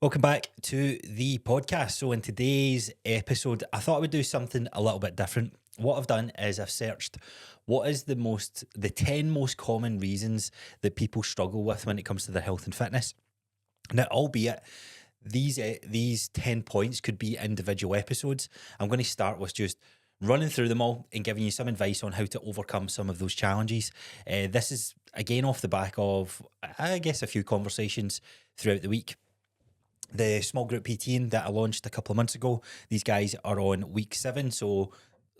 Welcome back to the podcast. So, in today's episode, I thought I would do something a little bit different. What I've done is I've searched what is the 10 most common reasons that people struggle with when it comes to their health and fitness. Now, albeit these 10 points could be individual episodes, I'm going to start with just running through them all and giving you some advice on how to overcome some of those challenges. This is again off the back of, I guess, a few conversations throughout the week. The small group PTing that I launched a couple of months ago, these guys are on week 7. So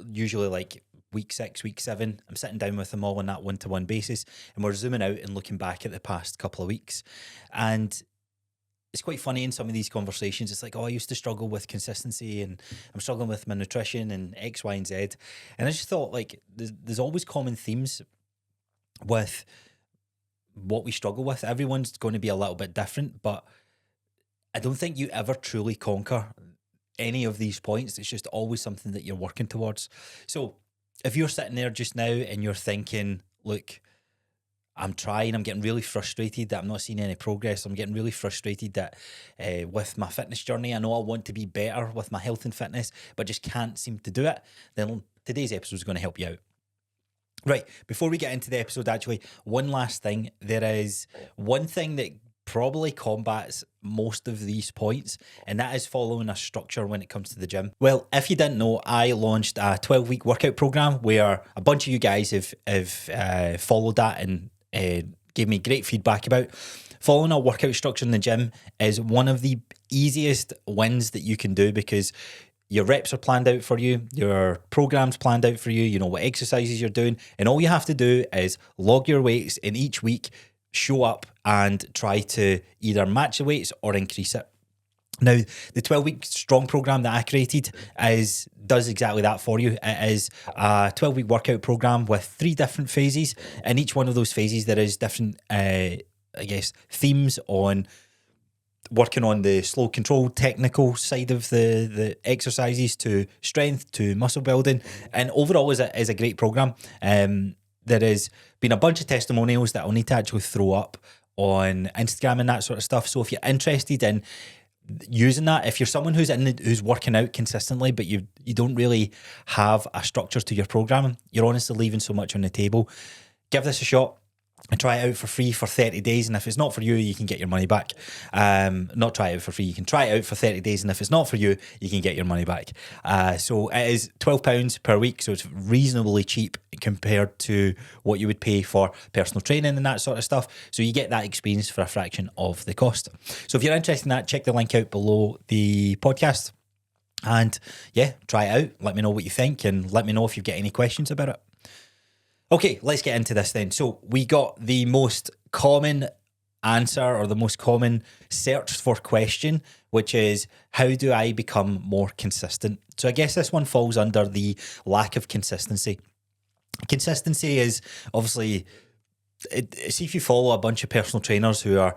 usually like week 6, week 7, I'm sitting down with them all on that one-to-one basis, and we're zooming out and looking back at the past couple of weeks. And it's quite funny in some of these conversations. It's like, oh, I used to struggle with consistency and I'm struggling with my nutrition and X, Y, and Z. And I just thought, like, there's always common themes with what we struggle with. Everyone's going to be a little bit different, but I don't think you ever truly conquer any of these points. It's just always something that you're working towards. So if you're sitting there just now and you're thinking, look, I'm trying, I'm getting really frustrated that I'm not seeing any progress. I'm getting really frustrated that with my fitness journey, I know I want to be better with my health and fitness, but just can't seem to do it, then today's episode is going to help you out. Right, before we get into the episode, actually, one last thing. There is one thing that probably combats most of these points, and that is following a structure when it comes to the gym. Well, if you didn't know, I launched a 12-week workout program where a bunch of you guys have followed that and gave me great feedback about. Following a workout structure in the gym is one of the easiest wins that you can do, because your reps are planned out for you, your program's planned out for you, you know what exercises you're doing, and all you have to do is log your weights in each week, show up and try to either match the weights or increase it. Now, the 12-week strong program that I created does exactly that for you. It is a 12-week workout program with 3 different phases. In each one of those phases, there is different, themes on working on the slow control technical side of the exercises, to strength, to muscle building, and overall is a great program. There has been a bunch of testimonials that I'll need to actually throw up on Instagram and that sort of stuff. So if you're interested in using that, if you're someone who's working out consistently, but you don't really have a structure to your programming, you're honestly leaving so much on the table, give this a shot and try it out for free for 30 days. And if it's not for you, you can get your money back. Not try it out for free. You can try it out for 30 days. And if it's not for you, you can get your money back. So it is £12 per week. So it's reasonably cheap compared to what you would pay for personal training and that sort of stuff. So you get that experience for a fraction of the cost. So if you're interested in that, check the link out below the podcast. And yeah, try it out. Let me know what you think, and let me know if you've got any questions about it. Okay, let's get into this then. So we got the most common answer, or the most common searched for question, which is, how do I become more consistent? So I guess this one falls under the lack of consistency. Consistency is obviously, see if you follow a bunch of personal trainers who are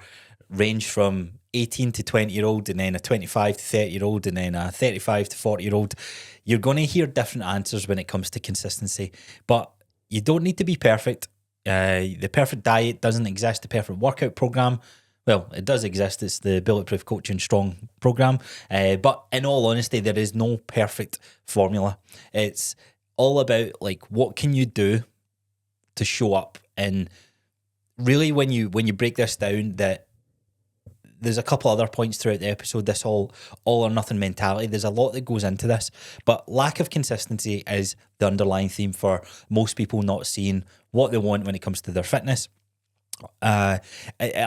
range from 18 to 20-year-old, and then a 25 to 30-year-old, and then a 35 to 40-year-old, you're going to hear different answers when it comes to consistency. But you don't need to be perfect. The perfect diet doesn't exist. The perfect workout program, well, it does exist. It's the Bulletproof Coaching Strong program. But in all honesty, there is no perfect formula. It's all about, like, what can you do to show up? And really, when you break this down, that there's a couple other points throughout the episode, this all or nothing mentality. There's a lot that goes into this, but lack of consistency is the underlying theme for most people not seeing what they want when it comes to their fitness. I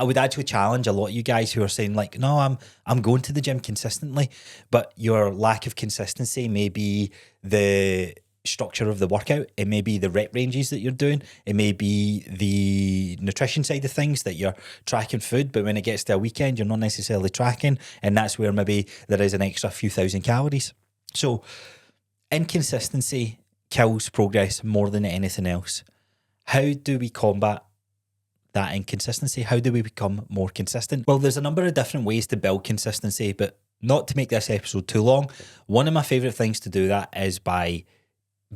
would actually challenge a lot of you guys who are saying, like, no, I'm going to the gym consistently, but your lack of consistency may be the structure of the workout, it may be the rep ranges that you're doing, it may be the nutrition side of things, that you're tracking food, but when it gets to a weekend, you're not necessarily tracking, and that's where maybe there is an extra few thousand calories. So inconsistency kills progress more than anything else. How do we combat that inconsistency? How do we become more consistent? Well, there's a number of different ways to build consistency, but not to make this episode too long, one of my favorite things to do that is by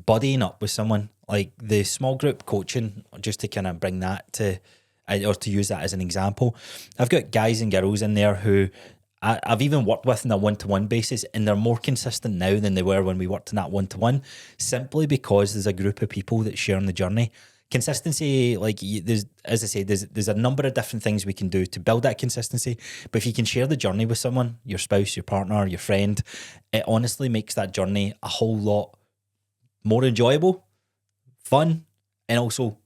buddying up with someone. Like the small group coaching, just to kind of bring that to, or to use that as an example, I've got guys and girls in there who I've even worked with on a one-to-one basis, and they're more consistent now than they were when we worked in that one-to-one, simply because there's a group of people that share in the journey. Consistency, there's, as I say, there's a number of different things we can do to build that consistency. But if you can share the journey with someone, your spouse, your partner, your friend, it honestly makes that journey a whole lot more enjoyable, fun, and also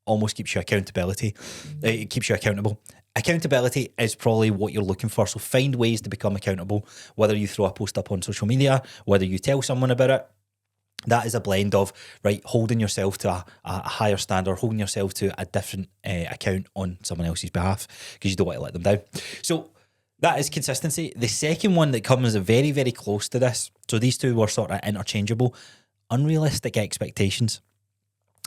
almost keeps you accountability. It keeps you accountable. Accountability is probably what you're looking for. So find ways to become accountable, whether you throw a post up on social media, whether you tell someone about it. That is a blend of, right, holding yourself to a higher standard, holding yourself to a different account on someone else's behalf, because you don't want to let them down. So that is consistency. The second one that comes very, very close to this, so these two were sort of interchangeable, unrealistic expectations.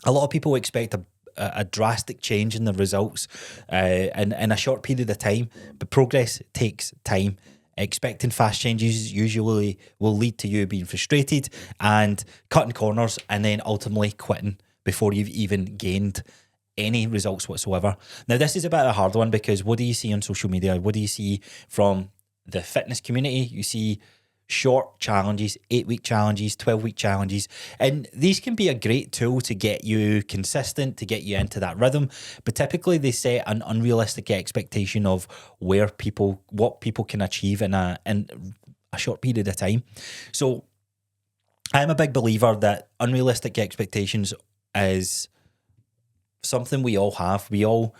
A lot of people expect a drastic change in the results in a short period of time, but progress takes time. Expecting fast changes usually will lead to you being frustrated and cutting corners, and then ultimately quitting before you've even gained any results whatsoever. Now, this is a bit of a hard one, because what do you see on social media? What do you see from the fitness community? You see short challenges, 8-week challenges, 12-week challenges. And these can be a great tool to get you consistent, to get you into that rhythm. But typically they set an unrealistic expectation of what people can achieve in a short period of time. So I'm a big believer that unrealistic expectations is something we all have. We all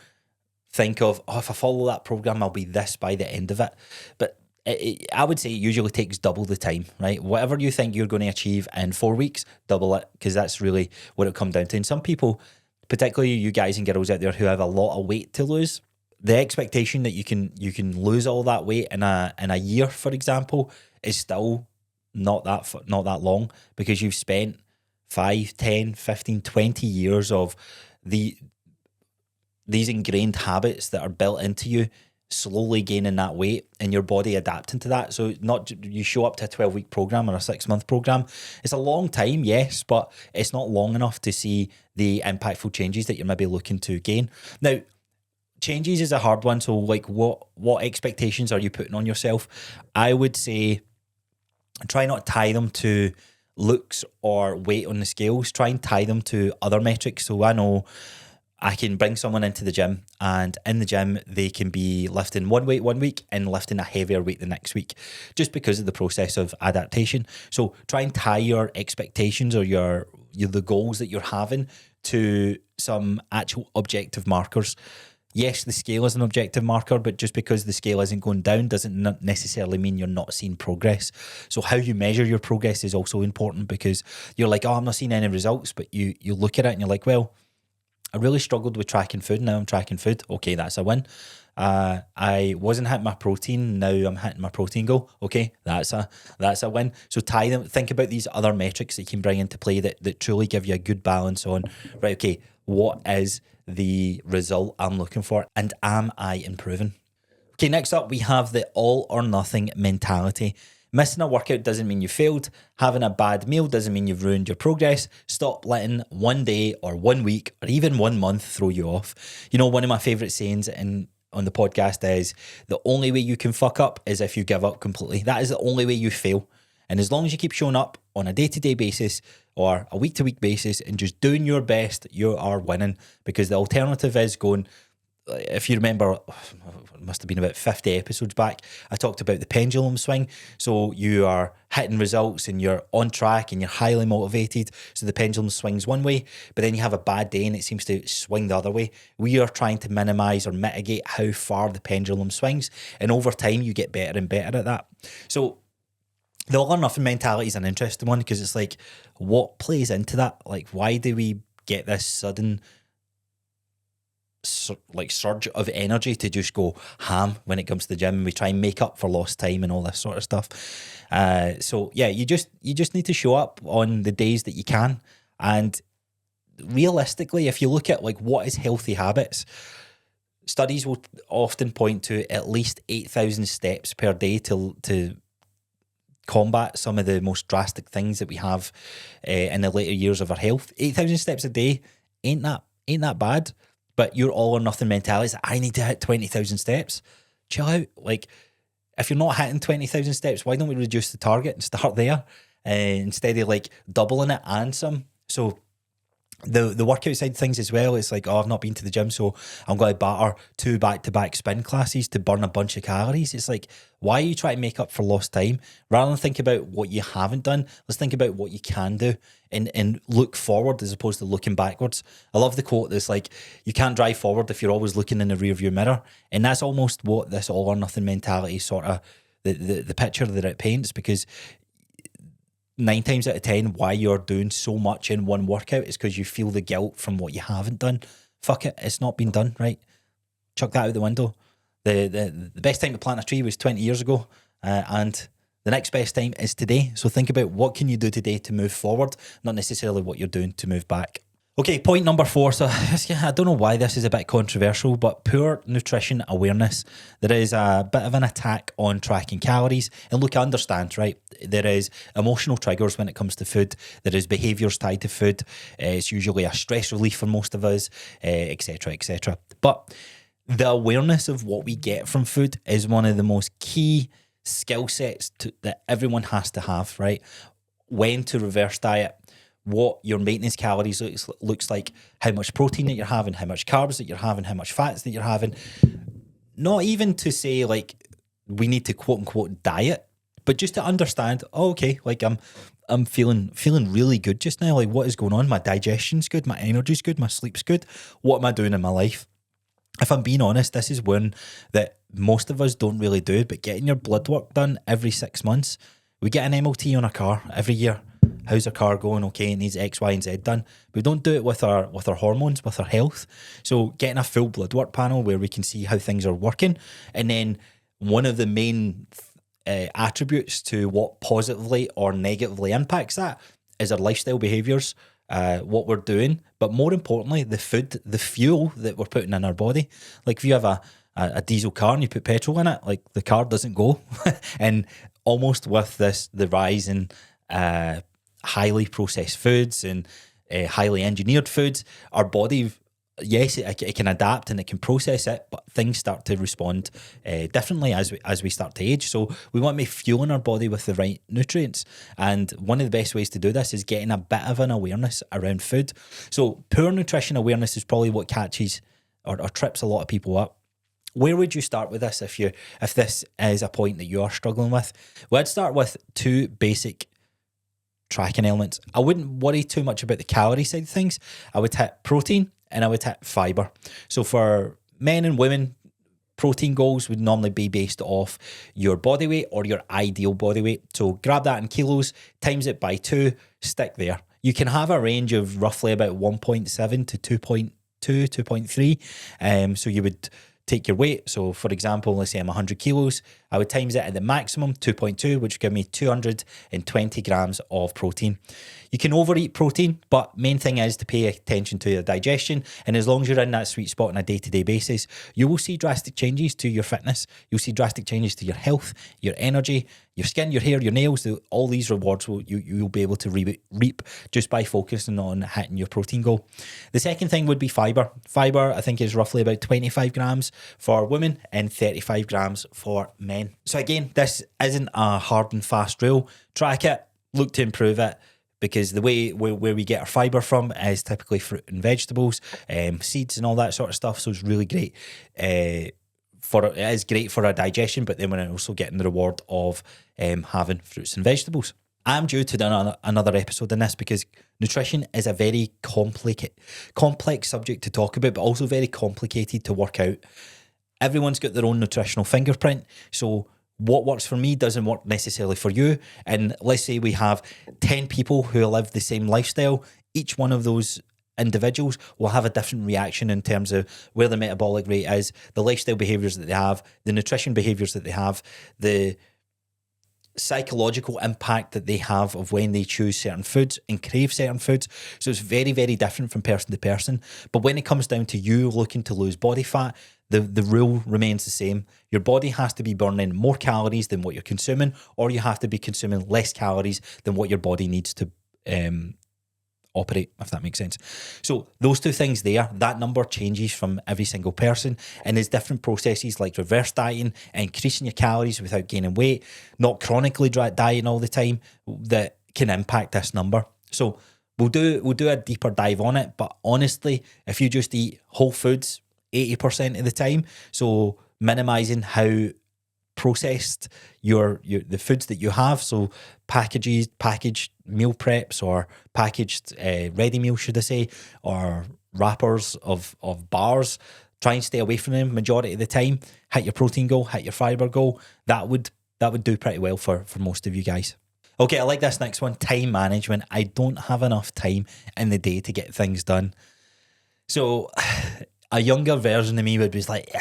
think of, if I follow that program, I'll be this by the end of it. But I would say it usually takes double the time, right? Whatever you think you're going to achieve in 4 weeks, double it, because that's really what it'll come down to. And some people, particularly you guys and girls out there who have a lot of weight to lose, the expectation that you can lose all that weight in a year, for example, is still not that long, because you've spent 5, 10, 15, 20 years of these ingrained habits that are built into you, slowly gaining that weight and your body adapting to that. So not you show up to a 12-week program or a 6-month program. It's a long time, yes, but it's not long enough to see the impactful changes that you're maybe looking to gain. Now, changes is a hard one. So what expectations are you putting on yourself? I would say try not to tie them to looks or weight on the scales. Try and tie them to other metrics. So I know I can bring someone into the gym, and in the gym, they can be lifting one weight 1 week and lifting a heavier weight the next week, just because of the process of adaptation. So try and tie your expectations or the goals that you're having to some actual objective markers. Yes, the scale is an objective marker, but just because the scale isn't going down doesn't necessarily mean you're not seeing progress. So how you measure your progress is also important, because you're like, oh, I'm not seeing any results, but you look at it and you're like, well, I really struggled with tracking food. Now I'm tracking food. Okay, that's a win. I wasn't hitting my protein. Now I'm hitting my protein goal. Okay, that's a win. So think about these other metrics that you can bring into play that truly give you a good balance on, right, okay, what is the result I'm looking for, and am I improving? Okay, next up we have the all or nothing mentality. Missing a workout doesn't mean you failed. Having a bad meal doesn't mean you've ruined your progress. Stop letting 1 day or 1 week or even 1 month throw you off. You know, one of my favourite sayings on the podcast is, the only way you can fuck up is if you give up completely. That is the only way you fail. And as long as you keep showing up on a day-to-day basis or a week-to-week basis and just doing your best, you are winning. Because the alternative is going, if you remember, it must have been about 50 episodes back, I talked about the pendulum swing. So you are hitting results and you're on track and you're highly motivated. So the pendulum swings one way, but then you have a bad day and it seems to swing the other way. We are trying to minimize or mitigate how far the pendulum swings. And over time, you get better and better at that. So the all or nothing mentality is an interesting one, because it's like, what plays into that? Like, why do we get this sudden surge of energy to just go ham when it comes to the gym, and we try and make up for lost time and all this sort of stuff? So yeah, you just need to show up on the days that you can. And realistically, if you look at like what is healthy habits, studies will often point to at least 8,000 steps per day to combat some of the most drastic things that we have in the later years of our health. 8,000 steps a day ain't that bad. But your all or nothing mentality is, I need to hit 20,000 steps. Chill out. Like, if you're not hitting 20,000 steps, why don't we reduce the target and start there instead of like doubling it and some? So the workout side of things as well, it's like, oh, I've not been to the gym, so I'm going to batter 2 back-to-back spin classes to burn a bunch of calories. It's like, why are you trying to make up for lost time? Rather than think about what you haven't done, let's think about what you can do and look forward as opposed to looking backwards. I love the quote that's like, you can't drive forward if you're always looking in the rearview mirror. And that's almost what this all or nothing mentality sort of, the picture that it paints, because 9 times out of 10, why you're doing so much in one workout is because you feel the guilt from what you haven't done. Fuck it, it's not been done, right? Chuck that out the window. The best time to plant a tree was 20 years ago, and the next best time is today. So think about what can you do today to move forward, not necessarily what you're doing to move back. Okay, point number 4. So I don't know why this is a bit controversial, but poor nutrition awareness. There is a bit of an attack on tracking calories. And look, I understand, right? There is emotional triggers when it comes to food. There is behaviours tied to food. It's usually a stress relief for most of us, etc., etc. But the awareness of what we get from food is one of the most key skill sets that everyone has to have, right? When to reverse diet, what your maintenance calories looks like, how much protein that you're having, how much carbs that you're having, how much fats that you're having. Not even to say like we need to quote unquote diet, but just to understand, oh, okay, like I'm feeling really good just now. Like, what is going on? My digestion's good, my energy's good, my sleep's good. What am I doing in my life? If I'm being honest, this is one that most of us don't really do, but getting your blood work done every 6 months. We get an MOT on a car every year. How's our car going? Okay, it needs X, Y, and Z done. We don't do it with our hormones, with our health. So getting a full blood work panel where we can see how things are working. And then one of the main attributes to what positively or negatively impacts that is our lifestyle behaviours, what we're doing, but more importantly, the food, the fuel that we're putting in our body. Like if you have a diesel car and you put petrol in it, like the car doesn't go. And almost with the rise in highly processed foods and highly engineered foods, our body, yes, it can adapt and it can process it, but things start to respond differently as we start to age. So we want to be fueling our body with the right nutrients. And one of the best ways to do this is getting a bit of an awareness around food. So poor nutrition awareness is probably what catches or trips a lot of people up. Where would you start with this if this is a point that you are struggling with? Well, I'd start with 2 basic tracking elements. I wouldn't worry too much about the calorie side of things. I would hit protein and I would hit fiber. So for men and women, protein goals would normally be based off your body weight or your ideal body weight. So grab that in kilos, times it by 2, stick there. You can have a range of roughly about 1.7 to 2.2, 2.3. So you would take your weight. So for example, let's say I'm 100 kilos. I would times it at the maximum, 2.2, which would give me 220 grams of protein. You can overeat protein, but main thing is to pay attention to your digestion. And as long as you're in that sweet spot on a day-to-day basis, you will see drastic changes to your fitness. You'll see drastic changes to your health, your energy, your skin, your hair, your nails. All these rewards you'll be able to reap just by focusing on hitting your protein goal. The second thing would be fiber. Fiber, I think, is roughly about 25 grams for women and 35 grams for men. So again, this isn't a hard and fast rule. Track it, look to improve it, because the way where we get our fiber from is typically fruit and vegetables, seeds and all that sort of stuff. So it's really great. It is great for our digestion, but then we're also getting the reward of having fruits and vegetables. I'm due to do another episode on this because nutrition is a very complex subject to talk about, but also very complicated to work out. Everyone's got their own nutritional fingerprint. So what works for me doesn't work necessarily for you. And let's say we have 10 people who live the same lifestyle. Each one of those individuals will have a different reaction in terms of where the metabolic rate is, the lifestyle behaviours that they have, the nutrition behaviours that they have, the psychological impact that they have of when they choose certain foods and crave certain foods. So it's very, very different from person to person. But when it comes down to you looking to lose body fat, the rule remains the same. Your body has to be burning more calories than what you're consuming, or you have to be consuming less calories than what your body needs to operate, if that makes sense. So those two things there, that number changes from every single person, and there's different processes like reverse dieting, increasing your calories without gaining weight, not chronically dieting all the time, that can impact this number. So we'll do a deeper dive on it, but honestly, if you just eat whole foods 80% of the time, so minimizing how processed the foods that you have, so packaged meal preps or packaged ready meals, should I say, or wrappers of bars, try and stay away from them majority of the time. Hit your protein goal, hit your fiber goal. That would do pretty well for most of you guys. Okay, I like this next one, time management. I don't have enough time in the day to get things done. So a younger version of me would be like,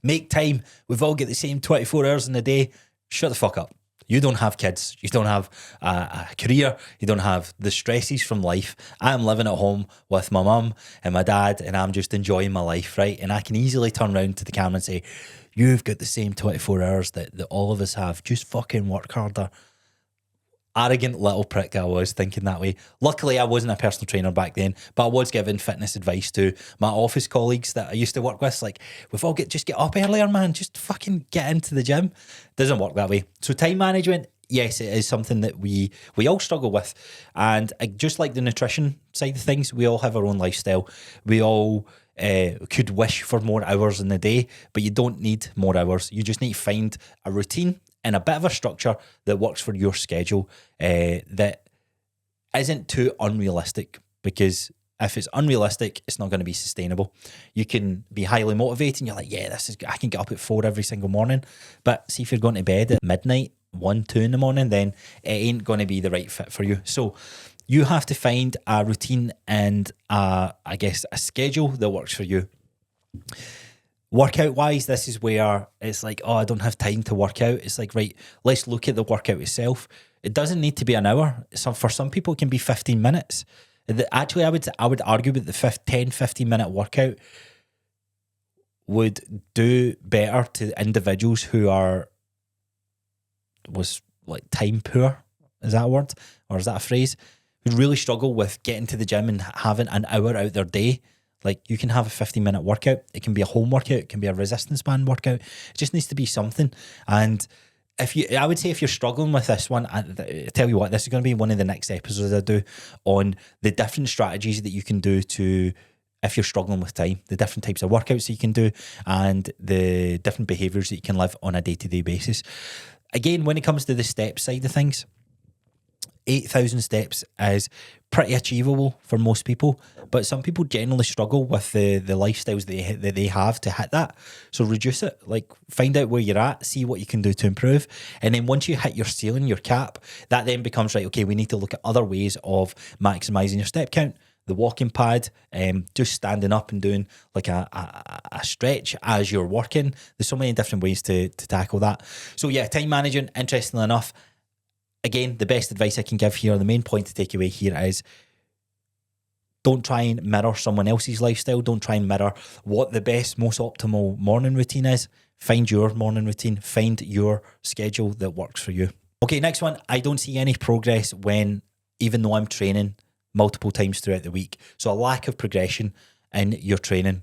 make time. We've all got the same 24 hours in a day. Shut the fuck up. You don't have kids. You don't have a career. You don't have the stresses from life. I'm living at home with my mum and my dad, and I'm just enjoying my life, right? And I can easily turn around to the camera and say, you've got the same 24 hours that all of us have. Just fucking work harder. Arrogant little prick I was, thinking that way. Luckily, I wasn't a personal trainer back then, but I was giving fitness advice to my office colleagues that I used to work with. Like, just get up earlier, man. Just fucking get into the gym. Doesn't work that way. So time management, yes, it is something that we all struggle with. And just like the nutrition side of things, we all have our own lifestyle. We all could wish for more hours in the day, but you don't need more hours. You just need to find a routine and a bit of a structure that works for your schedule, that isn't too unrealistic, because if it's unrealistic, it's not going to be sustainable. You can be highly motivated and you're like, yeah, I can get up at 4 every single morning. But see, if you're going to bed at midnight, 1, 2 in the morning, then it ain't going to be the right fit for you. So you have to find a routine and a schedule that works for you. Workout wise, this is where it's like, oh, I don't have time to work out. It's like, right, let's look at the workout itself. It doesn't need to be an hour. For some people, it can be 15 minutes. Actually, I would argue that the 10-15 minute workout would do better to individuals who was like time poor. Is that a word? Or is that a phrase? Who really struggle with getting to the gym and having an hour out their day. Like, you can have a 15-minute workout. It can be a home workout. It can be a resistance band workout. It just needs to be something. And I would say if you're struggling with this one, I tell you what, this is going to be one of the next episodes I do on the different strategies that you can do if you're struggling with time, the different types of workouts that you can do, and the different behaviours that you can live on a day-to-day basis. Again, when it comes to the steps side of things, 8,000 steps is pretty achievable for most people, but some people generally struggle with the lifestyles that they have to hit that. So reduce it, like find out where you're at, see what you can do to improve. And then once you hit your ceiling, your cap, that then becomes, right, okay, we need to look at other ways of maximizing your step count. The walking pad, just standing up and doing like a stretch as you're working. There's so many different ways to tackle that. So yeah, time management, interestingly enough, again, the best advice I can give here, the main point to take away here is, don't try and mirror someone else's lifestyle. Don't try and mirror what the best, most optimal morning routine is. Find your morning routine. Find your schedule that works for you. Okay, next one. I don't see any progress even though I'm training multiple times throughout the week. So a lack of progression in your training.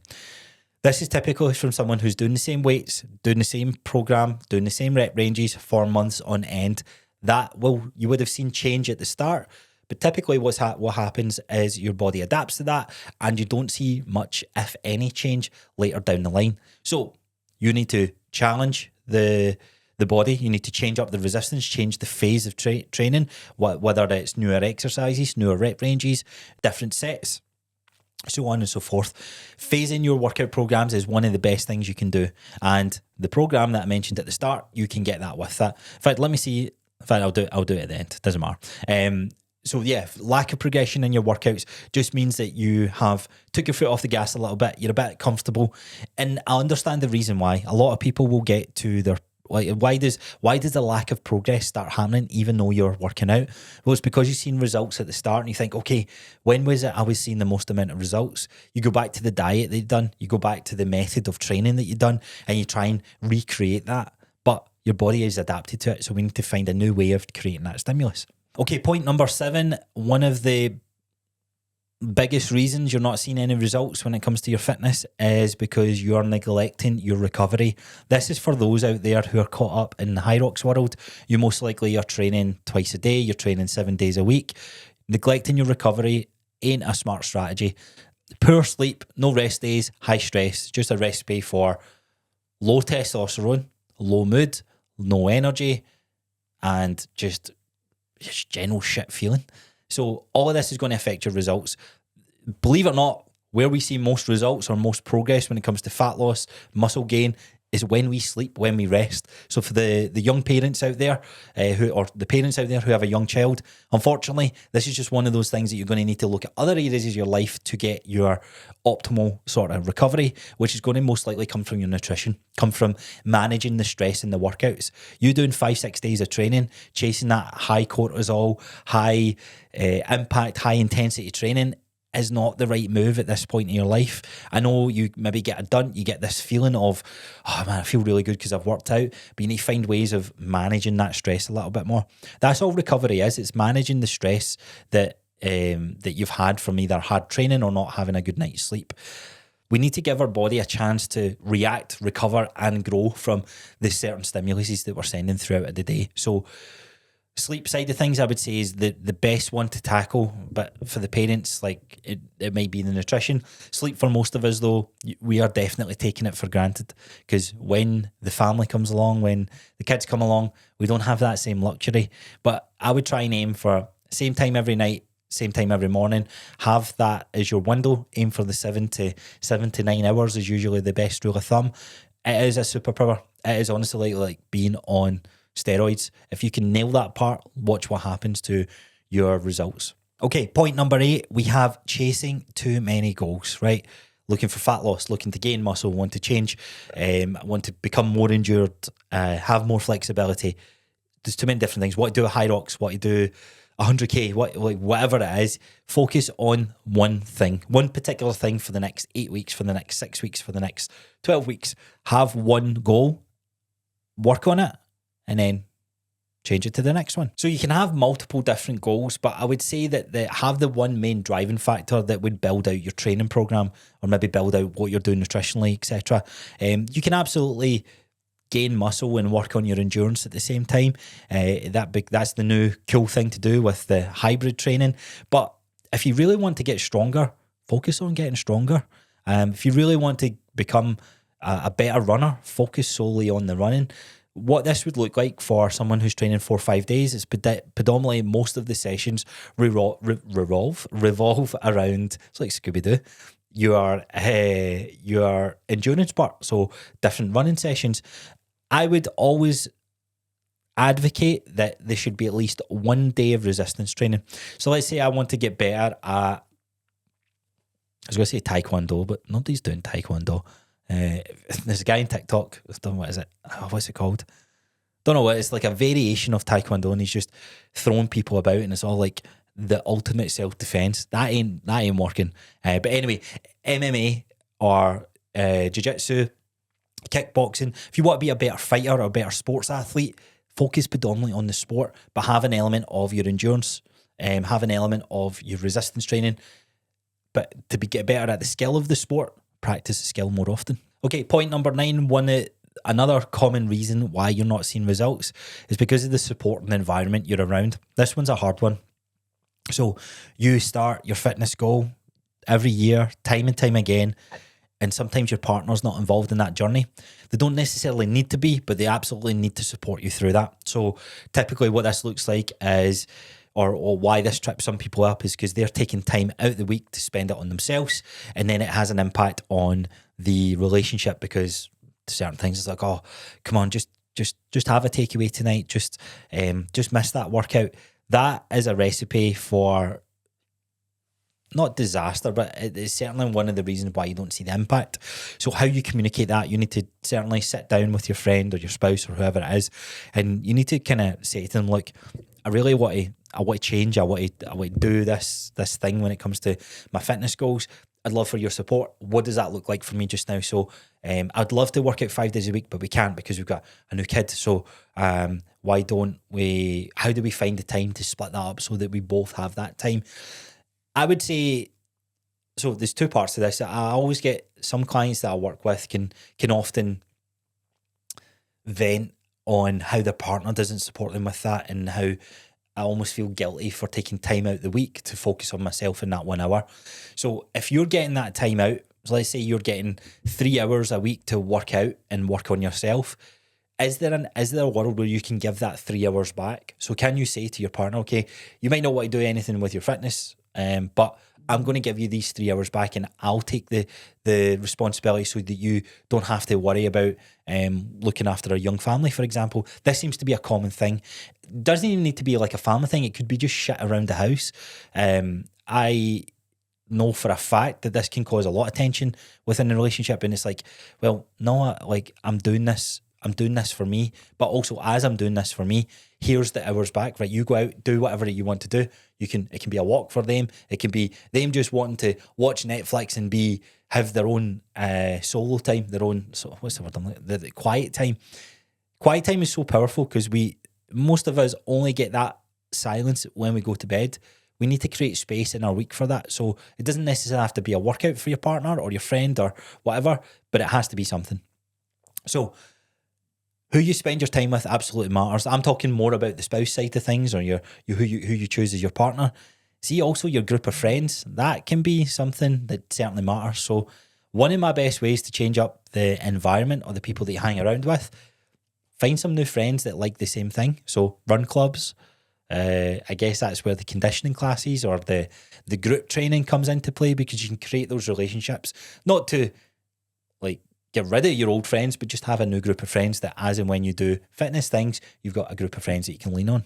This is typically from someone who's doing the same weights, doing the same program, doing the same rep ranges for months on end. You would have seen change at the start, but typically what happens is your body adapts to that, and you don't see much, if any, change later down the line. So you need to challenge the body. You need to change up the resistance, change the phase of training, whether it's newer exercises, newer rep ranges, different sets, so on and so forth. Phasing your workout programs is one of the best things you can do. And the program that I mentioned at the start, you can get that with that. In fact, let me see. In fact, I'll do it at the end. Doesn't matter. So yeah, lack of progression in your workouts just means that you have took your foot off the gas a little bit. You're a bit comfortable, and I understand the reason why. A lot of people will get to their why does the lack of progress start happening even though you're working out? Well, it's because you've seen results at the start and you think, okay, when was it I was seeing the most amount of results? You go back to the diet that you've done, you go back to the method of training that you've done, and you try and recreate that. But your body is adapted to it, so we need to find a new way of creating that stimulus. Okay, point number 7, one of the biggest reasons you're not seeing any results when it comes to your fitness is because you're neglecting your recovery. This is for those out there who are caught up in the High Rocks world. You most likely are training twice a day, you're training 7 days a week. Neglecting your recovery ain't a smart strategy. Poor sleep, no rest days, high stress, just a recipe for low testosterone, low mood, no energy, and just general shit feeling. So all of this is going to affect your results. Believe it or not, where we see most results or most progress when it comes to fat loss, muscle gain, is when we sleep, when we rest. So for the young parents out there, or the parents out there who have a young child, unfortunately, this is just one of those things that you're going to need to look at other areas of your life to get your optimal sort of recovery, which is going to most likely come from your nutrition, come from managing the stress in the workouts. You doing 5-6 days of training, chasing that high cortisol, high impact, high intensity training is not the right move at this point in your life. I know you maybe get a dunt, you get this feeling of, oh man, I feel really good because I've worked out, but you need to find ways of managing that stress a little bit more. That's all recovery is. It's managing the stress that that you've had from either hard training or not having a good night's sleep. We need to give our body a chance to react, recover, and grow from the certain stimuluses that we're sending throughout the day. So sleep side of things, I would say, is the best one to tackle. But for the parents, like it might be the nutrition. Sleep for most of us, though, we are definitely taking it for granted, because when the family comes along, when the kids come along, we don't have that same luxury. But I would try and aim for same time every night, same time every morning. Have that as your window. Aim for the 7 to 9 hours is usually the best rule of thumb. It is a superpower. It is honestly like being on steroids. If you can nail that part, watch what happens to your results. Okay, point number 8, we have chasing too many goals, right? Looking for fat loss, looking to gain muscle, want to change, want to become more endured, have more flexibility. There's too many different things. What to do at High Rocks, what to do 100k, whatever it is. Focus on one thing, one particular thing for the next 8 weeks, for the next 6 weeks, for the next 12 weeks. Have one goal, work on it, and then change it to the next one. So you can have multiple different goals, but I would say that have the one main driving factor that would build out your training program, or maybe build out what you're doing nutritionally, etc. You can absolutely gain muscle and work on your endurance at the same time. That's the new cool thing to do with the hybrid training. But if you really want to get stronger, focus on getting stronger. If you really want to become a better runner, focus solely on the running. What this would look like for someone who's training 4 or 5 days is predominantly most of the sessions revolve around, it's like Scooby-Doo, your endurance part. So different running sessions. I would always advocate that there should be at least 1 day of resistance training. So let's say I want to get better at, I was going to say Taekwondo, but nobody's doing Taekwondo. There's a guy on TikTok, what is it? What's it called? Don't know what. It's like a variation of Taekwondo, and he's just throwing people about, and it's all like the ultimate self-defense. That ain't working. But anyway, MMA or jiu-jitsu, kickboxing. If you want to be a better fighter or a better sports athlete, focus predominantly on the sport, but have an element of your endurance, have an element of your resistance training. But to get better at the skill of the sport, practice the skill more often. Okay, point number 9, another common reason why you're not seeing results is because of the support and environment you're around. This one's a hard one. So you start your fitness goal every year, time and time again, and sometimes your partner's not involved in that journey. They don't necessarily need to be, but they absolutely need to support you through that. So typically what this looks like is, or why this trips some people up, is because they're taking time out of the week to spend it on themselves, and then it has an impact on the relationship, because certain things it's like, oh, come on, just have a takeaway tonight, just miss that workout. That is a recipe for not disaster, but it's certainly one of the reasons why you don't see the impact. So how you communicate that, you need to certainly sit down with your friend or your spouse or whoever it is, and you need to kind of say to them, look, I really want to change. I want to do this thing when it comes to my fitness goals. I'd love for your support. What does that look like for me just now? So I'd love to work out 5 days a week, but we can't because we've got a new kid. So how do we find the time to split that up so that we both have that time? I would say So there's two parts to this. I always get some clients that I work with can often vent on how their partner doesn't support them with that, and how I almost feel guilty for taking time out the week to focus on myself in that 1 hour. So if you're getting that time out, so let's say you're getting 3 hours a week to work out and work on yourself, is there a world where you can give that 3 hours back? So can you say to your partner, okay, you might not want to do anything with your fitness, but I'm going to give you these 3 hours back, and I'll take the responsibility so that you don't have to worry about looking after a young family, for example. This seems to be a common thing. It doesn't even need to be like a family thing. It could be just shit around the house. I know for a fact that this can cause a lot of tension within a relationship, and it's like, well, no, I'm doing this for me, but also as I'm doing this for me, here's the hours back, right? You go out, do whatever you want to do. It can be a walk for them. It can be them just wanting to watch Netflix and have their own solo time, their own, so what's the word? The quiet time. Quiet time is so powerful because most of us only get that silence when we go to bed. We need to create space in our week for that. So it doesn't necessarily have to be a workout for your partner or your friend or whatever, but it has to be something. So who you spend your time with absolutely matters. I'm talking more about the spouse side of things, or who you choose as your partner. See, also your group of friends, that can be something that certainly matters. So one of my best ways to change up the environment or the people that you hang around with, find some new friends that like the same thing. So run clubs. I guess that's where the conditioning classes or the group training comes into play, because you can create those relationships, not to get rid of your old friends, but just have a new group of friends that as and when you do fitness things, you've got a group of friends that you can lean on.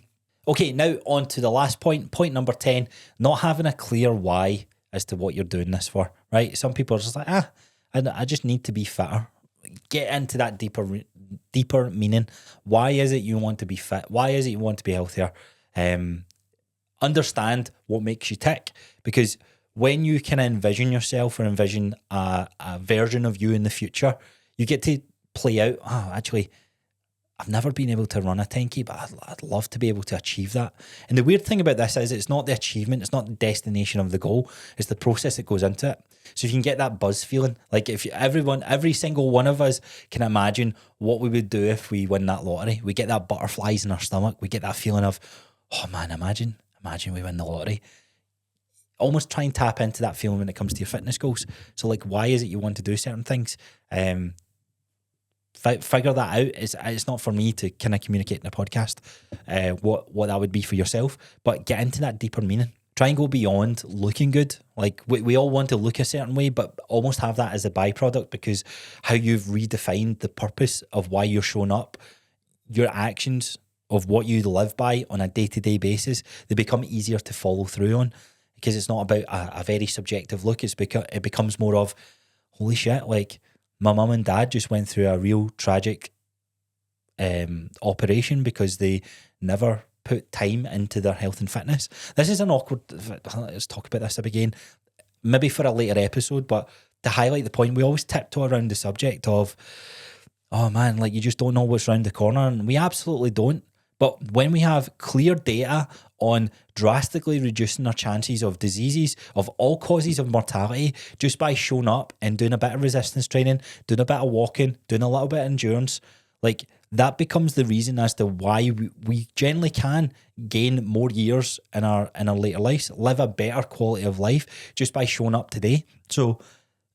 Okay, now on to the last point, point number 10, not having a clear why as to what you're doing this for, right? Some people are just like, I just need to be fitter. Get into that deeper meaning. Why is it you want to be fit? Why is it you want to be healthier? Understand what makes you tick, because when you can envision yourself or envision a version of you in the future, you get to play out, actually, I've never been able to run a 10K, but I'd love to be able to achieve that. And the weird thing about this is it's not the achievement, it's not the destination of the goal, it's the process that goes into it. So if you can get that buzz feeling, like if every single one of us can imagine what we would do if we win that lottery, we get that butterflies in our stomach, we get that feeling of, oh man, imagine we win the lottery. Almost try and tap into that feeling when it comes to your fitness goals. So why is it you want to do certain things? Figure that out. It's not for me to kind of communicate in a podcast what that would be for yourself, but get into that deeper meaning. Try and go beyond looking good. We all want to look a certain way, but almost have that as a byproduct, because how you've redefined the purpose of why you're showing up, your actions of what you live by on a day-to-day basis, they become easier to follow through on. Because it's not about a very subjective look. It becomes more of, holy shit, my mum and dad just went through a real tragic operation because they never put time into their health and fitness. This is an awkward, let's talk about this again, maybe for a later episode, but to highlight the point, we always tiptoe around the subject of, oh man, you just don't know what's around the corner, and we absolutely don't. But when we have clear data on drastically reducing our chances of diseases, of all causes of mortality, just by showing up and doing a bit of resistance training, doing a bit of walking, doing a little bit of endurance, that becomes the reason as to why we generally can gain more years in our later lives, live a better quality of life just by showing up today. So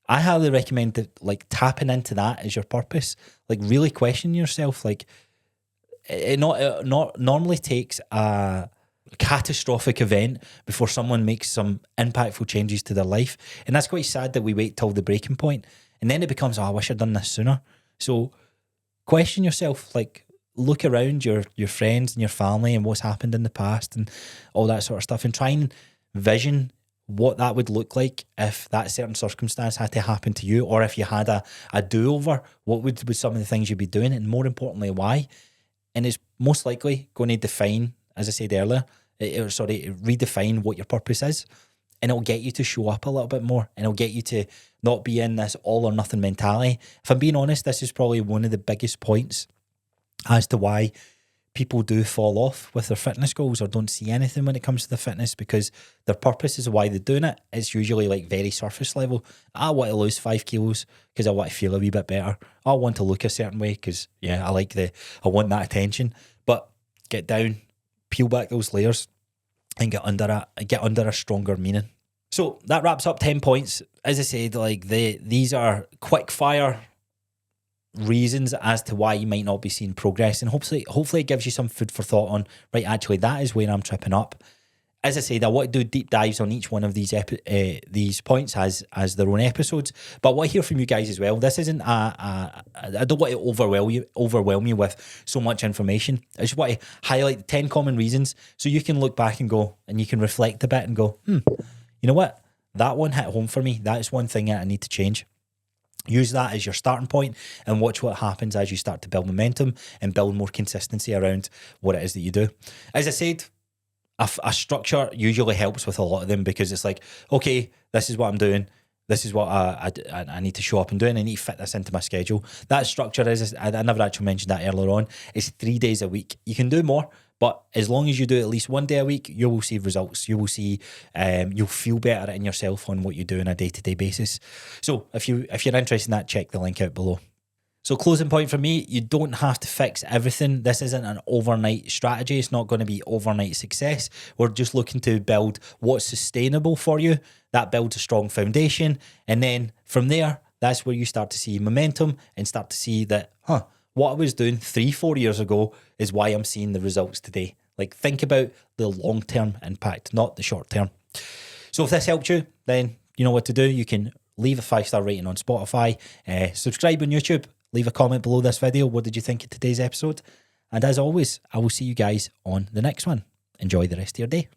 I highly recommend that, tapping into that as your purpose, really question yourself, it not normally takes a catastrophic event before someone makes some impactful changes to their life, and that's quite sad that we wait till the breaking point, and then it becomes, I wish I'd done this sooner. So question yourself, look around your friends and your family and what's happened in the past and all that sort of stuff, and try and vision what that would look like if that certain circumstance had to happen to you, or if you had a do-over, what would some of the things you'd be doing, and more importantly, why. And it's most likely going to define, as I said earlier, redefine what your purpose is. And it'll get you to show up a little bit more. And it'll get you to not be in this all or nothing mentality. If I'm being honest, this is probably one of the biggest points as to why people do fall off with their fitness goals or don't see anything when it comes to the fitness because their purpose is why they're doing it. It's usually like very surface level. I want to lose 5 kilos because I want to feel a wee bit better. I want to look a certain way because, I want that attention. But get down, peel back those layers and get under a stronger meaning. So that wraps up 10 points. As I said, like these are quick fire reasons as to why you might not be seeing progress, and hopefully it gives you some food for thought on, right, actually that is where I'm tripping up. As I said, I want to do deep dives on each one of these points as their own episodes, but I want to hear from you guys as well. This isn't I don't want to overwhelm you with so much information. I just want to highlight the 10 common reasons so you can look back and go, and you can reflect a bit and go, you know what, that one hit home for me. That is one thing that I need to change. Use that as your starting point and watch what happens as you start to build momentum and build more consistency around what it is that you do. As I said, a structure usually helps with a lot of them because it's like, okay, this is what I'm doing. This is what I need to show up and do, and I need to fit this into my schedule. That structure is, I never actually mentioned that earlier on, is 3 days a week. You can do more, but as long as you do at least 1 day a week, you will see results. You will see, you'll feel better in yourself on what you do on a day-to-day basis. So if you're interested in that, check the link out below. So closing point for me, you don't have to fix everything. This isn't an overnight strategy. It's not going to be overnight success. We're just looking to build what's sustainable for you. That builds a strong foundation. And then from there, that's where you start to see momentum and start to see that, what I was doing 3-4 years ago is why I'm seeing the results today. Like, think about the long-term impact, not the short-term. So if this helped you, then you know what to do. You can leave a 5-star rating on Spotify, subscribe on YouTube, leave a comment below this video. What did you think of today's episode? And as always, I will see you guys on the next one. Enjoy the rest of your day.